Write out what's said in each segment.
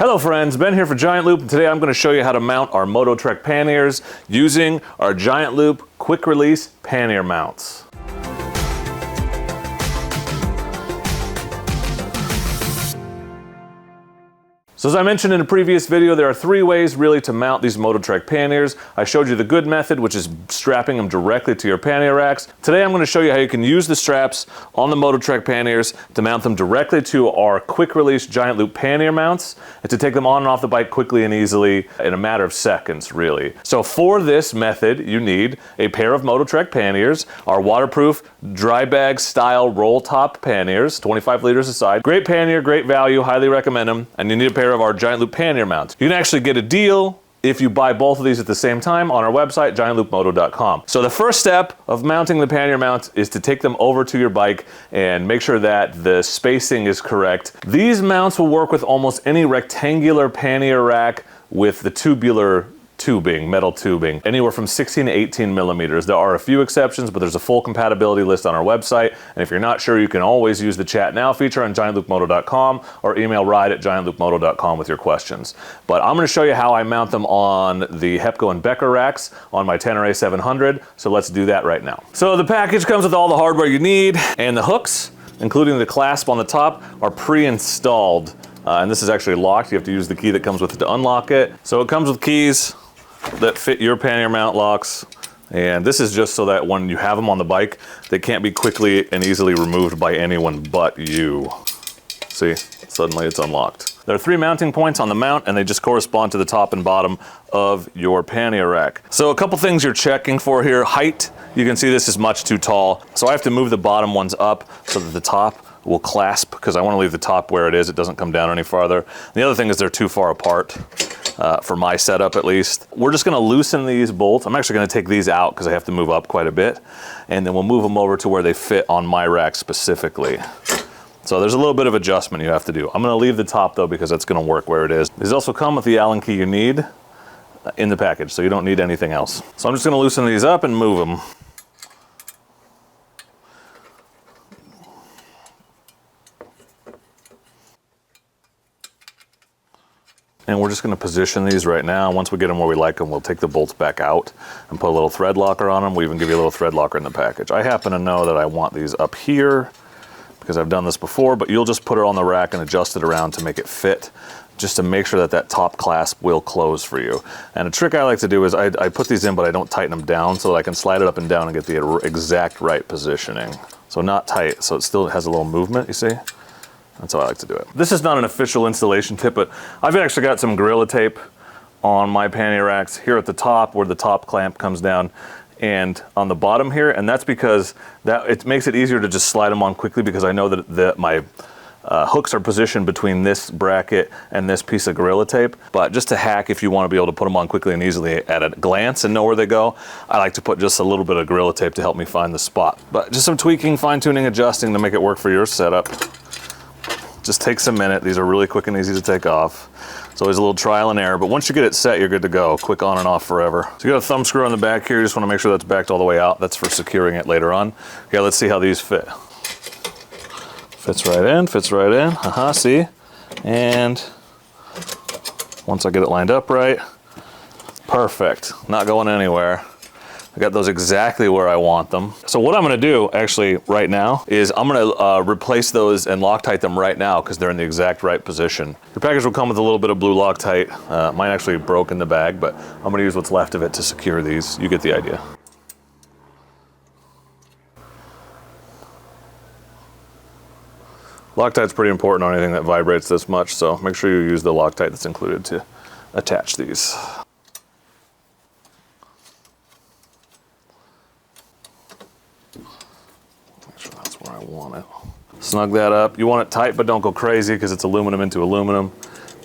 Hello friends, Ben here for Giant Loop, and today I'm going to show you how to mount our Mototrekk Panniers using our Giant Loop quick release pannier mounts. So as I mentioned in a previous video, there are three ways really to mount these Mototrekk panniers. I showed you the good method, which is strapping them directly to your pannier racks. Today I'm going to show you how you can use the straps on the Mototrekk panniers to mount them directly to our quick release Giant Loop pannier mounts and to take them on and off the bike quickly and easily in a matter of seconds, really. So for this method, you need a pair of Mototrekk panniers, our waterproof dry bag style roll top panniers, 25 liters a side. Great pannier, great value, highly recommend them. And you need a pair of our Giant Loop pannier mounts. You can actually get a deal if you buy both of these at the same time on our website, giantloopmoto.com. So the first step of mounting the pannier mounts is to take them over to your bike and make sure that the spacing is correct. These mounts will work with almost any rectangular pannier rack with the tubular tubing, metal tubing, anywhere from 16 to 18 millimeters. There are a few exceptions, but there's a full compatibility list on our website. And if you're not sure, you can always use the chat now feature on giantloopmoto.com or email ride@giantloopmoto.com with your questions. But I'm going to show you how I mount them on the Hepco and Becker racks on my Tenere 700. So let's do that right now. So the package comes with all the hardware you need, and the hooks, including the clasp on the top, are pre-installed. And this is actually locked. You have to use the key that comes with it to unlock it. So it comes with keys that fit your pannier mount locks, and this is just so that when you have them on the bike, they can't be quickly and easily removed by anyone but you. See, suddenly it's unlocked. There are three mounting points on the mount, and they just correspond to the top and bottom of your pannier rack. So a couple things you're checking for here. Height, you can see this is much too tall, so I have to move the bottom ones up so that the top will clasp, because I want to leave the top where it is. It doesn't come down any farther. The other thing is they're too far apart. For my setup at least. We're just going to loosen these bolts. I'm actually going to take these out because I have to move up quite a bit, and then we'll move them over to where they fit on my rack specifically. So there's a little bit of adjustment you have to do. I'm going to leave the top though because that's going to work where it is. These also come with the Allen key you need in the package, so you don't need anything else. So I'm just going to loosen these up and move them. And we're just going to position these right now. Once we get them where we like them, we'll take the bolts back out and put a little thread locker on them. We even give you a little thread locker in the package. I happen to know that I want these up here because I've done this before, but you'll just put it on the rack and adjust it around to make it fit, just to make sure that that top clasp will close for you. And a trick I like to do is I put these in, but I don't tighten them down so that I can slide it up and down and get the exact right positioning. So not tight, so it still has a little movement, you see? That's how I like to do it. This is not an official installation tip, but I've actually got some Gorilla Tape on my pannier racks here at the top where the top clamp comes down and on the bottom here, and that's because it makes it easier to just slide them on quickly, because I know that my hooks are positioned between this bracket and this piece of Gorilla Tape. But just to hack, if you want to be able to put them on quickly and easily at a glance and know where they go, I like to put just a little bit of Gorilla Tape to help me find the spot. But just some tweaking, fine-tuning, adjusting to make it work for your setup. Just takes a minute. These are really quick and easy to take off. It's always a little trial and error, but once you get it set, you're good to go. Quick on and off forever. So you got a thumb screw on the back here. You just want to make sure that's backed all the way out. That's for securing it later on. Okay, let's see how these fit. Fits right in, fits right in. See? And once I get it lined up right, perfect. Not going anywhere. I got those exactly where I want them. So what I'm going to do actually right now is I'm going to replace those and Loctite them right now because they're in the exact right position. Your package will come with a little bit of blue Loctite. Mine actually broke in the bag, but I'm going to use what's left of it to secure these. You get the idea. Loctite's pretty important on anything that vibrates this much, so make sure you use the Loctite that's included to attach these. Where I want it. Snug that up. You want it tight, but don't go crazy because it's aluminum into aluminum.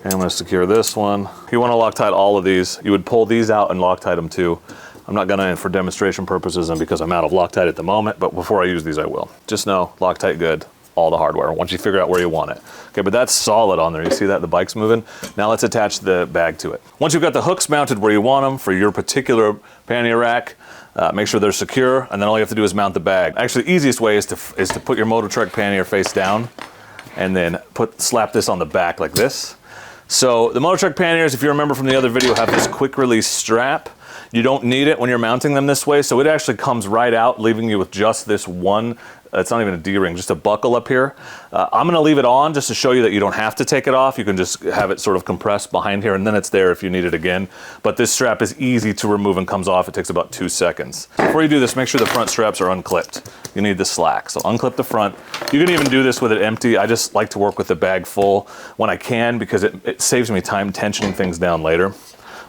And I'm going to secure this one. If you want to Loctite all of these, you would pull these out and Loctite them too. I'm not going to for demonstration purposes and because I'm out of Loctite at the moment, but before I use these I will. Just know, Loctite good, all the hardware, once you figure out where you want it. Okay, but that's solid on there. You see that? The bike's moving. Now let's attach the bag to it. Once you've got the hooks mounted where you want them for your particular pannier rack, make sure they're secure, and then all you have to do is mount the bag. Actually, the easiest way is to put your Mototrekk pannier face down and then slap this on the back like this. So the Mototrekk Panniers, if you remember from the other video, have this quick release strap. You don't need it when you're mounting them this way, so it actually comes right out, leaving you with just this one, it's not even a D-ring, just a buckle up here. I'm gonna leave it on just to show you that you don't have to take it off. You can just have it sort of compressed behind here, and then it's there if you need it again. But this strap is easy to remove and comes off. It takes about 2 seconds. Before you do this, make sure the front straps are unclipped. You need the slack, so unclip the front. You can even do this with it empty. I just like to work with the bag full when I can because it saves me time tensioning things down later.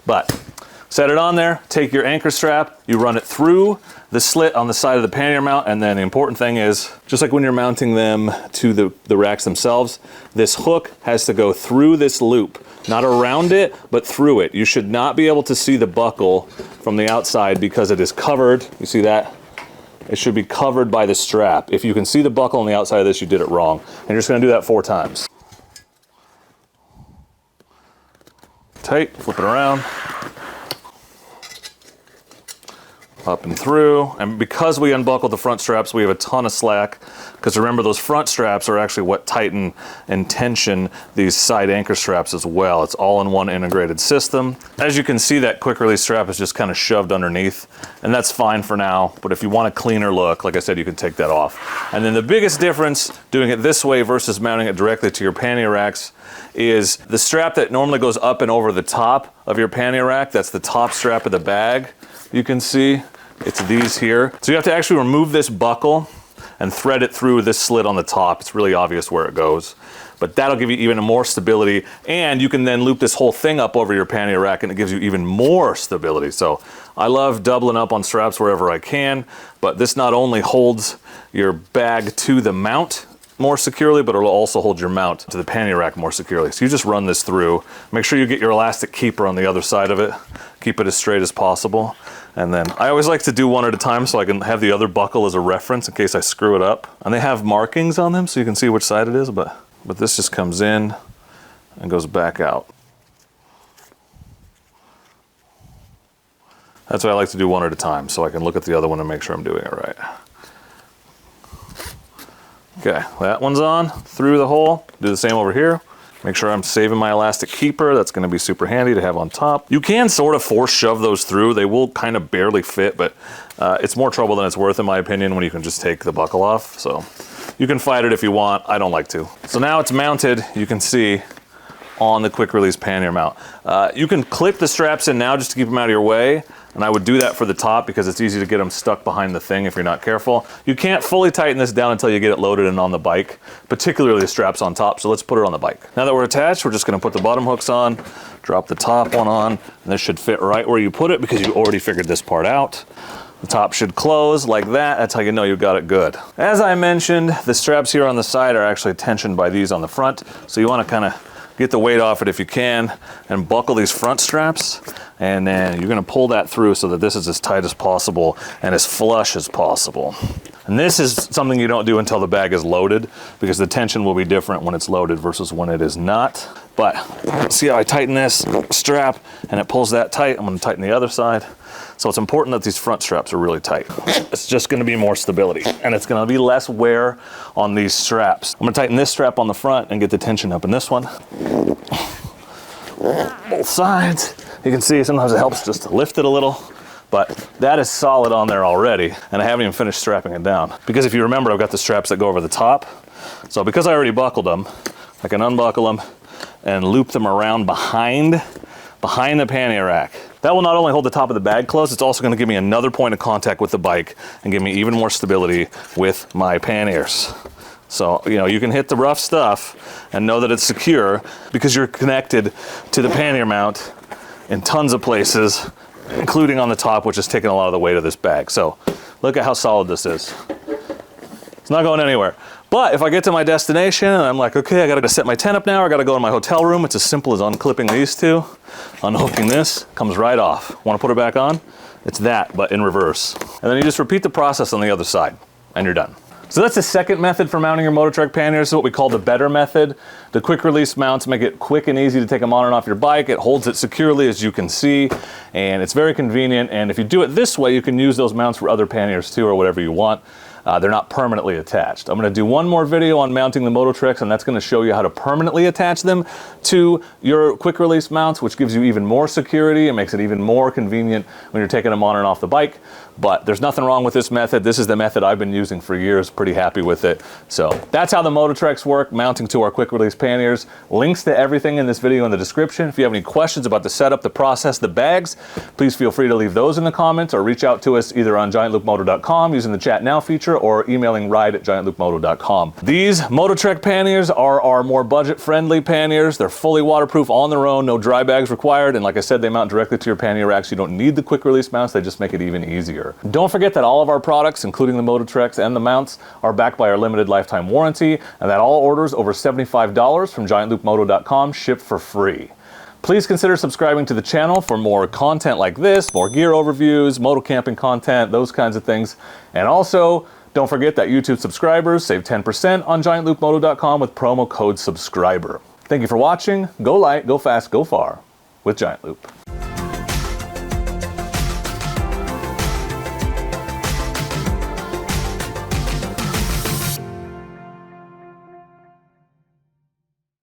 But set it on there, take your anchor strap, you run it through the slit on the side of the pannier mount, and then the important thing is, just like when you're mounting them to the racks themselves, this hook has to go through this loop, not around it, but through it. You should not be able to see the buckle from the outside because it is covered. You see that? It should be covered by the strap. If you can see the buckle on the outside of this, you did it wrong. And you're just gonna do that 4 times. Tight, flip it around. Up and through, and because we unbuckled the front straps, we have a ton of slack, because remember, those front straps are actually what tighten and tension these side anchor straps as well. It's all in one integrated system. As you can see, that quick release strap is just kind of shoved underneath, and that's fine for now, but if you want a cleaner look, like I said, you can take that off. And then the biggest difference doing it this way versus mounting it directly to your pannier racks is the strap that normally goes up and over the top of your pannier rack, that's the top strap of the bag, you can see. It's these here. So you have to actually remove this buckle and thread it through this slit on the top. It's really obvious where it goes. But that'll give you even more stability, and you can then loop this whole thing up over your pannier rack and it gives you even more stability. So I love doubling up on straps wherever I can, but this not only holds your bag to the mount more securely, but it'll also hold your mount to the pannier rack more securely. So you just run this through. Make sure you get your elastic keeper on the other side of it. Keep it as straight as possible. And then I always like to do one at a time so I can have the other buckle as a reference in case I screw it up. And they have markings on them so you can see which side it is, but this just comes in and goes back out. That's why I like to do one at a time so I can look at the other one and make sure I'm doing it right. Okay, that one's on through the hole. Do the same over here. Make sure I'm saving my elastic keeper. That's gonna be super handy to have on top. You can sort of force shove those through. They will kind of barely fit, but it's more trouble than it's worth in my opinion when you can just take the buckle off. So you can fight it if you want. I don't like to. So now it's mounted, you can see, on the quick release pannier mount. You can clip the straps in now just to keep them out of your way. And I would do that for the top because it's easy to get them stuck behind the thing if you're not careful. You can't fully tighten this down until you get it loaded and on the bike, particularly the straps on top, so let's put it on the bike. Now that we're attached, we're just gonna put the bottom hooks on, drop the top one on, and this should fit right where you put it because you already figured this part out. The top should close like that. That's how you know you got it good. As I mentioned, the straps here on the side are actually tensioned by these on the front, so you wanna kinda get the weight off it if you can and buckle these front straps, and then you're gonna pull that through so that this is as tight as possible and as flush as possible. And this is something you don't do until the bag is loaded because the tension will be different when it's loaded versus when it is not. But see how I tighten this strap and it pulls that tight? I'm gonna tighten the other side. So it's important that these front straps are really tight. It's just gonna be more stability and it's gonna be less wear on these straps. I'm gonna tighten this strap on the front and get the tension up in this one. Both sides. You can see sometimes it helps just to lift it a little, but that is solid on there already, and I haven't even finished strapping it down. Because if you remember, I've got the straps that go over the top. So because I already buckled them, I can unbuckle them and loop them around behind the pannier rack. That will not only hold the top of the bag closed, it's also gonna give me another point of contact with the bike and give me even more stability with my panniers. So, you know, you can hit the rough stuff and know that it's secure because you're connected to the pannier mount in tons of places, including on the top, which is taking a lot of the weight of this bag. So look at how solid this is. It's not going anywhere. But if I get to my destination and I'm like, okay, I gotta set my tent up now, or I gotta go to my hotel room, it's as simple as unclipping these two, unhooking this, comes right off. Wanna put it back on? It's that, but in reverse. And then you just repeat the process on the other side, and you're done. So that's the second method for mounting your Mototrekk panniers. This is what we call the better method. The quick release mounts make it quick and easy to take them on and off your bike. It holds it securely, as you can see, and it's very convenient. And if you do it this way, you can use those mounts for other panniers too, or whatever you want. they're not permanently attached. I'm going to do one more video on mounting the Mototrekks, and that's going to show you how to permanently attach them to your quick release mounts, which gives you even more security and makes it even more convenient when you're taking them on and off the bike. But there's nothing wrong with this method. This is the method I've been using for years, pretty happy with it. So that's how the Mototrekks work, mounting to our quick release panniers. Links to everything in this video in the description. If you have any questions about the setup, the process, the bags, please feel free to leave those in the comments or reach out to us either on giantloopmoto.com using the chat now feature or emailing ride@giantloopmoto.com. These Mototrekk panniers are our more budget-friendly panniers. They're fully waterproof on their own, no dry bags required, and like I said, they mount directly to your pannier racks. You don't need the quick release mounts, they just make it even easier. Don't forget that all of our products, including the Mototrekks and the mounts, are backed by our limited lifetime warranty, and that all orders over $75 from giantloopmoto.com ship for free. Please consider subscribing to the channel for more content like this, more gear overviews, moto camping content, those kinds of things. And also, don't forget that YouTube subscribers save 10% on giantloopmoto.com with promo code SUBSCRIBER. Thank you for watching. Go light, go fast, go far with Giant Loop.